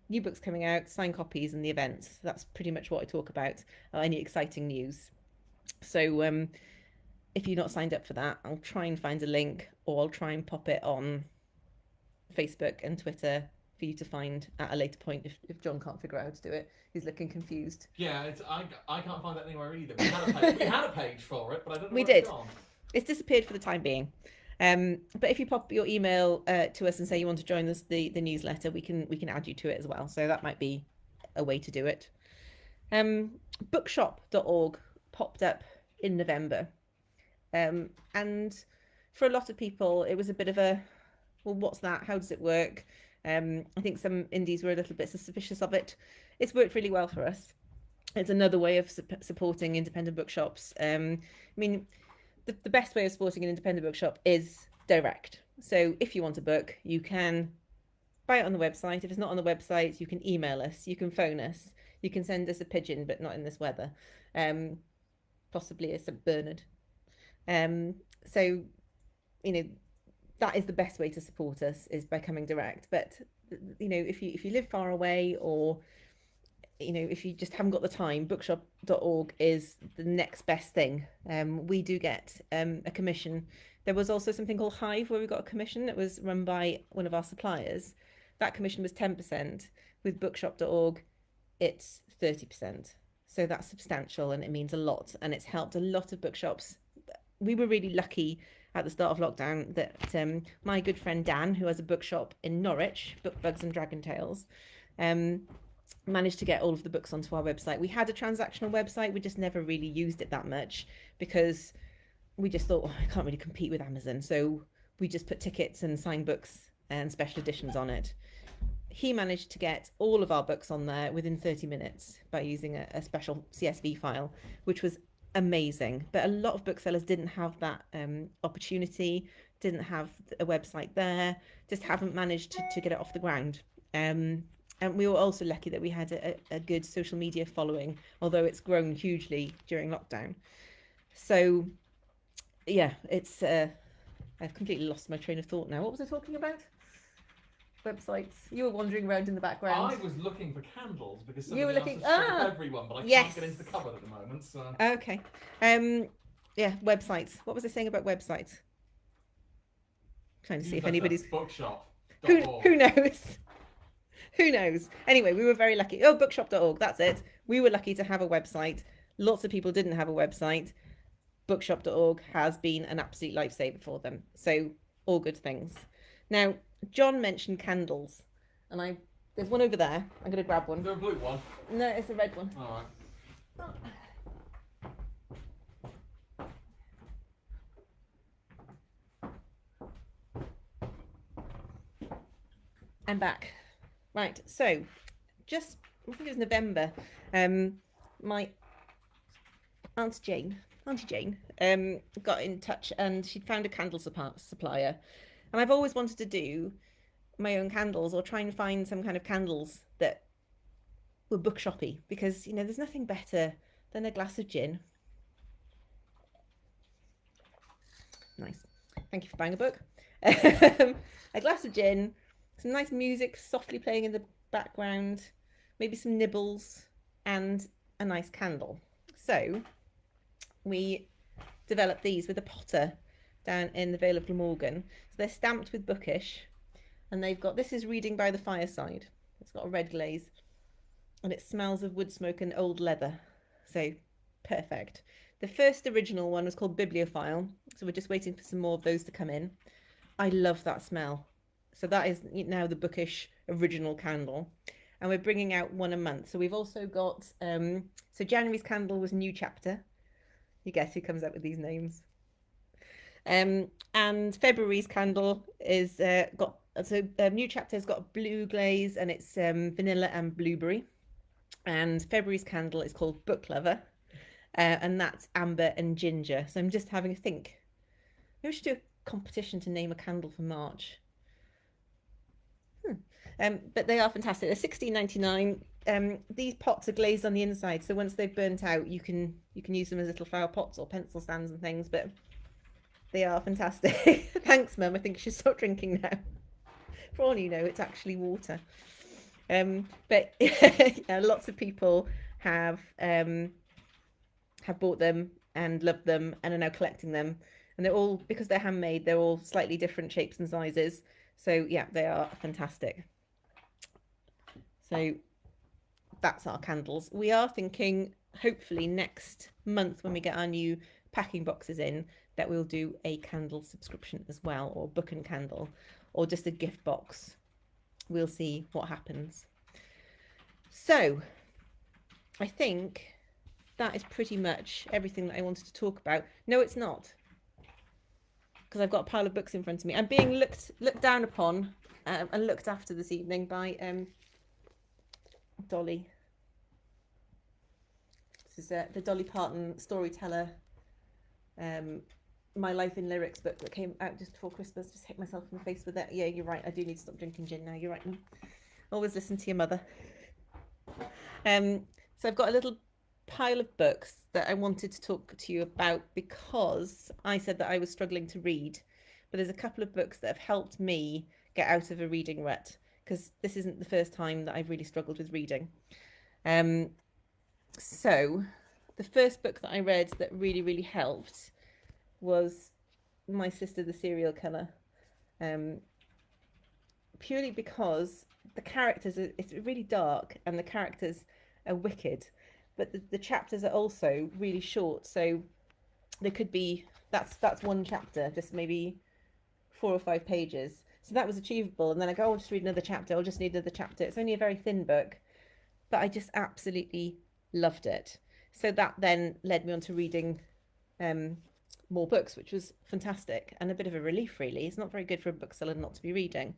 Speaker 1: new books coming out, signed copies, and the events. That's pretty much what I talk about, any exciting news. So if you're not signed up for that, I'll try and find a link, or I'll try and pop it on Facebook and Twitter for you to find at a later point if John can't figure out how to do it. He's looking confused.
Speaker 2: Yeah, I can't find that anywhere either. We had a page for it, but I don't know
Speaker 1: We
Speaker 2: where
Speaker 1: did.
Speaker 2: It's gone.
Speaker 1: It's disappeared for the time being. But if you pop your email to us and say you want to join us the newsletter, we can add you to it as well. So that might be a way to do it. Bookshop.org popped up in November. And for a lot of people, it was a bit of a, well, what's that? How does it work? I think some indies were a little bit suspicious of it. It's worked really well for us. It's another way of supporting independent bookshops. I mean, the best way of supporting an independent bookshop is direct. So if you want a book, you can buy it on the website. If it's not on the website, you can email us, you can phone us, you can send us a pigeon, but not in this weather. Possibly a St. Bernard. So, you know, that is the best way to support us, is by coming direct. But, you know, if you live far away, or, you know, if you just haven't got the time, bookshop.org is the next best thing. We do get a commission. There was also something called Hive, where we got a commission that was run by one of our suppliers. That commission was 10%. With bookshop.org, it's 30%. So that's substantial, and it means a lot, and it's helped a lot of bookshops. We were really lucky at the start of lockdown that my good friend Dan, who has a bookshop in Norwich, Book Bugs and Dragon Tales, managed to get all of the books onto our website. We had a transactional website, we just never really used it that much, because we just thought, oh, I can't really compete with Amazon. So we just put tickets and signed books and special editions on it. He managed to get all of our books on there within 30 minutes by using a special CSV file, which was amazing. But a lot of booksellers didn't have that opportunity, didn't have a website there, just haven't managed to get it off the ground. And we were also lucky that we had a good social media following, although it's grown hugely during lockdown. So yeah, it's I've completely lost my train of thought now. What was I talking about? Websites. You were wandering around in the background.
Speaker 2: I was looking for candles because
Speaker 1: You were
Speaker 2: somebody
Speaker 1: looking-
Speaker 2: else has sold everyone, but I
Speaker 1: yes.
Speaker 2: can't get into the cupboard at the moment. So
Speaker 1: Okay. Yeah, websites. What was I saying about websites? Trying to see if anybody's
Speaker 2: bookshop.
Speaker 1: who knows. Who knows? Anyway, we were very lucky. Oh, bookshop.org, that's it. We were lucky to have a website. Lots of people didn't have a website. Bookshop.org has been an absolute lifesaver for them. So, all good things. Now, John mentioned candles, and there's one over there. I'm going to grab one.
Speaker 2: Is there a blue one?
Speaker 1: No, it's a red one.
Speaker 2: All right.
Speaker 1: I'm back. Right, so just, I think it was November, my Auntie Jane, got in touch, and she'd found a candle supplier. And I've always wanted to do my own candles, or try and find some kind of candles that were bookshoppy, because, you know, there's nothing better than a glass of gin. Nice. Thank you for buying a book. A glass of gin, some nice music softly playing in the background, maybe some nibbles, and a nice candle. So we developed these with a potter down in the Vale of Glamorgan. So they're stamped with Bookish, and they've got, this is Reading by the Fireside. It's got a red glaze, and it smells of wood smoke and old leather. So perfect. The first original one was called Bibliophile, so we're just waiting for some more of those to come in. I love that smell. So that is now the Bookish original candle, and we're bringing out one a month. So we've also got, so January's candle was New Chapter. You guess who comes up with these names? And February's candle is new chapter's got blue glaze and it's vanilla and blueberry. And February's candle is called Book Lover, and that's amber and ginger. So I'm just having a think. Maybe we should do a competition to name a candle for March. But they are fantastic. They're £16.99. These pots are glazed on the inside, so once they've burnt out, you can use them as little flower pots or pencil stands and things. But they are fantastic. Thanks, Mum. I think you should stop drinking now. For all you know, it's actually water. But yeah, lots of people have bought them and loved them and are now collecting them. And they're all, because they're handmade, they're all slightly different shapes and sizes. So yeah, they are fantastic. So that's our candles. We are thinking, hopefully next month when we get our new packing boxes in, that we'll do a candle subscription as well, or book and candle, or just a gift box. We'll see what happens. So I think that is pretty much everything that I wanted to talk about. No, it's not, because I've got a pile of books in front of me. I'm being looked down upon and looked after this evening by Dolly. This is the Dolly Parton storyteller, My Life in Lyrics book that came out just before Christmas. Just hit myself in the face with it. Yeah, you're right. I do need to stop drinking gin now. You're right, Mum. Always listen to your mother. So I've got a little pile of books that I wanted to talk to you about because I said that I was struggling to read, but there's a couple of books that have helped me get out of a reading rut, because this isn't the first time that I've really struggled with reading. So the first book that I read that really, really helped was My Sister the Serial Killer, purely because the characters it's really dark and the characters are wicked, but the chapters are also really short. So there could be that's one chapter, just maybe 4 or 5 pages. So that was achievable. And then I go, I'll just read another chapter. I'll just need another chapter. It's only a very thin book, but I just absolutely loved it. So that then led me on to reading more books, which was fantastic and a bit of a relief, really. It's not very good for a bookseller not to be reading.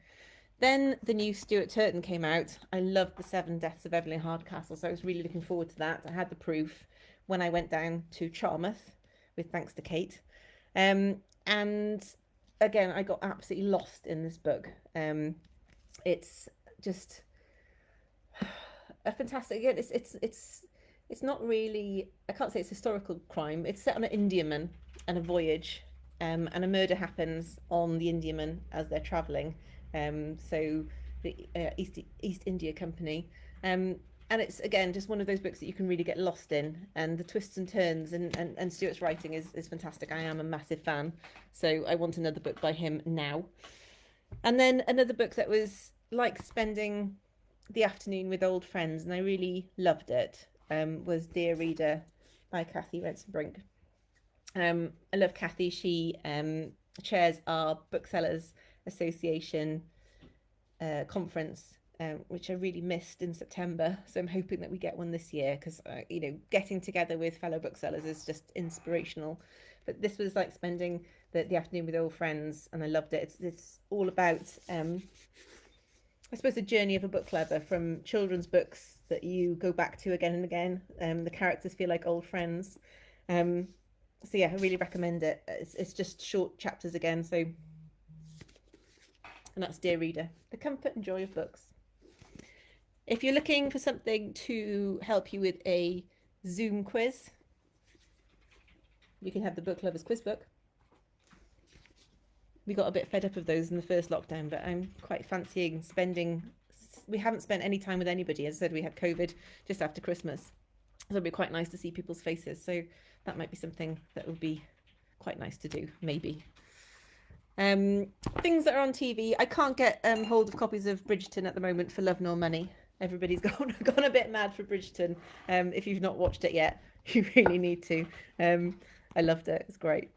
Speaker 1: Then the new Stuart Turton came out. I loved The 7 Deaths of Evelyn Hardcastle, so I was really looking forward to that. I had the proof when I went down to Charmouth, with thanks to Kate. And again, I got absolutely lost in this book. It's just a fantastic. Again, it's not really. I can't say it's historical crime. It's set on an Indiaman and a voyage, and a murder happens on the Indiaman as they're travelling. So the East India Company. And it's, again, just one of those books that you can really get lost in, and the twists and turns and Stuart's writing is fantastic. I am a massive fan, so I want another book by him now. And then another book that was like spending the afternoon with old friends, and I really loved it, was Dear Reader by Kathy Renson-Brink. I love Kathy. She chairs our Booksellers Association conference, which I really missed in September. So I'm hoping that we get one this year, because getting together with fellow booksellers is just inspirational. But this was like spending the afternoon with old friends, and I loved it. It's all about I suppose the journey of a book lover, from children's books that you go back to again and again. The characters feel like old friends. So yeah, I really recommend it. It's just short chapters again, so. And that's Dear Reader, the comfort and joy of books. If you're looking for something to help you with a Zoom quiz, you can have the Book Lovers Quiz Book. We got a bit fed up of those in the first lockdown, but I'm quite fancying spending. We haven't spent any time with anybody. As I said, we had COVID just after Christmas. So it'd be quite nice to see people's faces. So that might be something that would be quite nice to do, maybe. Things that are on TV. I can't get hold of copies of Bridgerton at the moment for love nor money. Everybody's gone a bit mad for Bridgerton. If you've not watched it yet, you really need to. I loved it. It's great.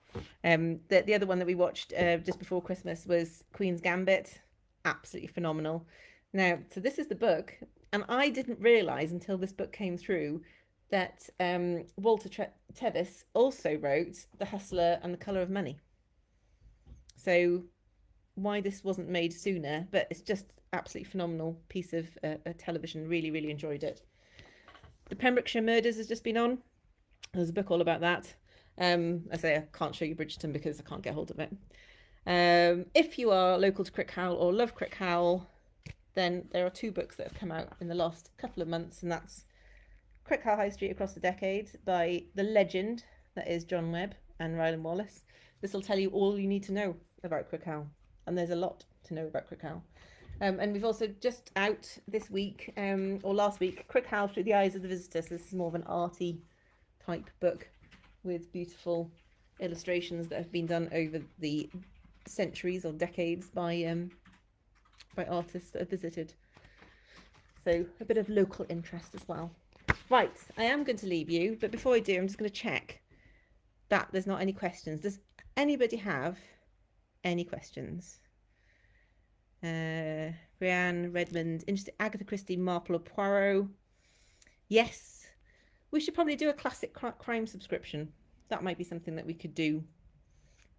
Speaker 1: The other one that we watched just before Christmas was Queen's Gambit. Absolutely phenomenal. Now, so this is the book, and I didn't realise until this book came through that Walter Tevis also wrote The Hustler and The Colour of Money. So why this wasn't made sooner, but it's just absolutely phenomenal piece of television. Really, really enjoyed it. The Pembrokeshire Murders has just been on. There's a book all about that. I say I can't show you Bridgerton because I can't get hold of it. If you are local to Crickhowell or love Crickhowell, then there are 2 books that have come out in the last couple of months, and that's Crickhowell High Street Across the Decades by the legend that is John Webb and Ryland Wallace. This will tell you all you need to know about Crickhowell, and there's a lot to know about Crickhowell. And we've also just out this week, or last week, Crickhowell Through the Eyes of the Visitor. So this is more of an arty type book with beautiful illustrations that have been done over the centuries or decades by artists that have visited. So a bit of local interest as well. Right, I am going to leave you, but before I do, I'm just going to check that there's not any questions. Does anybody have any questions? Brianne, Redmond, interested Agatha Christie, Marple or Poirot? Yes, we should probably do a classic crime subscription. That might be something that we could do,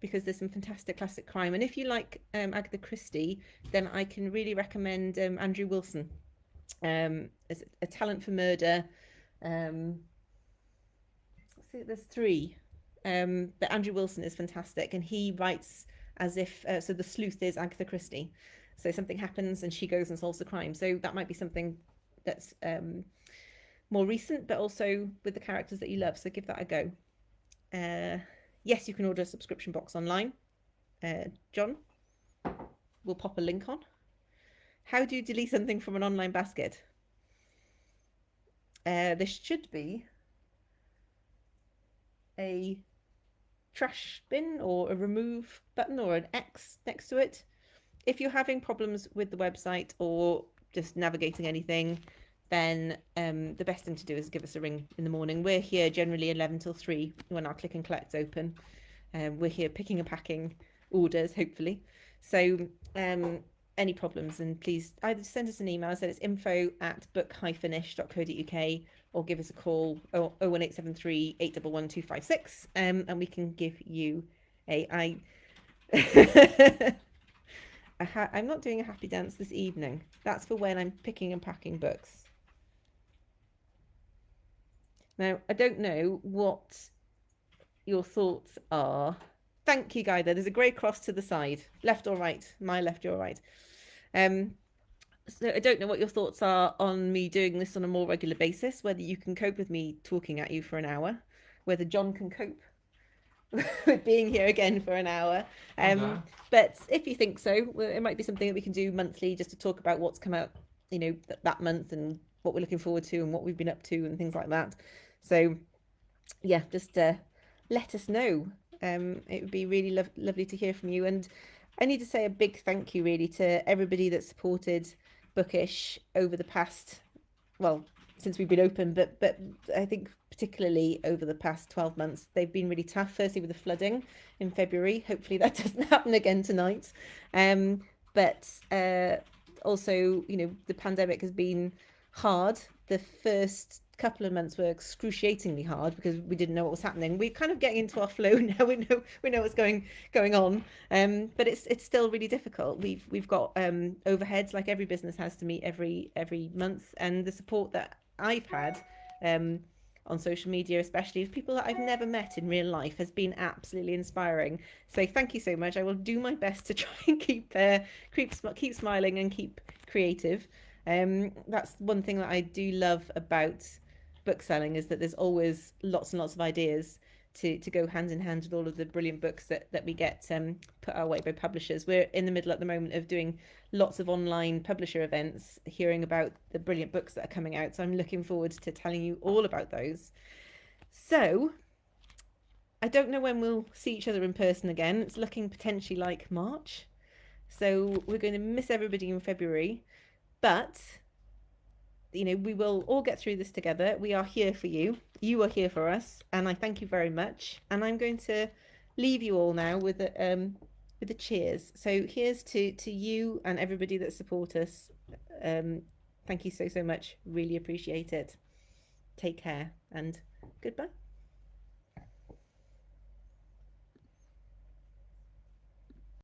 Speaker 1: because there's some fantastic classic crime. And if you like Agatha Christie, then I can really recommend Andrew Wilson. As a talent for murder. There's 3. But Andrew Wilson is fantastic, and he writes as if so the sleuth is Agatha Christie. So something happens and she goes and solves the crime. So that might be something that's more recent, but also with the characters that you love. So give that a go. Yes, you can order a subscription box online. John will pop a link on. How do you delete something from an online basket? There should be a trash bin or a remove button or an X next to it. If you're having problems with the website or just navigating anything, then the best thing to do is give us a ring in the morning. We're here generally 11 till 3 when our click and collect's open. We're here picking and packing orders, hopefully. So any problems, and please either send us an email, so it's info@book-ish.co.uk, or give us a call 01873 811 256, and we can give you I'm not doing a happy dance this evening. That's for when I'm picking and packing books. Now, I don't know what your thoughts are. Thank you, Guy. There's a grey cross to the side. Left or right? My left, your right. So I don't know what your thoughts are on me doing this on a more regular basis, whether you can cope with me talking at you for an hour, whether John can cope with being here again for an hour. But if you think so, well, it might be something that we can do monthly, just to talk about what's come out, that month, and what we're looking forward to and what we've been up to and things like that. So yeah, just let us know. It would be really lovely to hear from you. And I need to say a big thank you really to everybody that supported Bookish over the past, well, since we've been open, but I think particularly over the past 12 months, they've been really tough. Firstly with the flooding in February. Hopefully that doesn't happen again tonight. But also, the pandemic has been hard. The first couple of months were excruciatingly hard because we didn't know what was happening. We're kind of getting into our flow now. We know what's going on. But it's still really difficult. We've got overheads like every business has to meet every month, and the support that I've had on social media, especially of people that I've never met in real life, has been absolutely inspiring. So thank you so much. I will do my best to try and keep smiling and keep creative. That's one thing that I do love about book selling, is that there's always lots and lots of ideas to go hand in hand with all of the brilliant books that we get put our way by publishers. We're in the middle at the moment of doing lots of online publisher events, hearing about the brilliant books that are coming out. So I'm looking forward to telling you all about those. So I don't know when we'll see each other in person again. It's looking potentially like March. So we're going to miss everybody in February. But, we will all get through this together. We are here for you. You are here for us. And I thank you very much. And I'm going to leave you all now with a cheers. So here's to you and everybody that support us. Thank you so much. Really appreciate it. Take care and goodbye.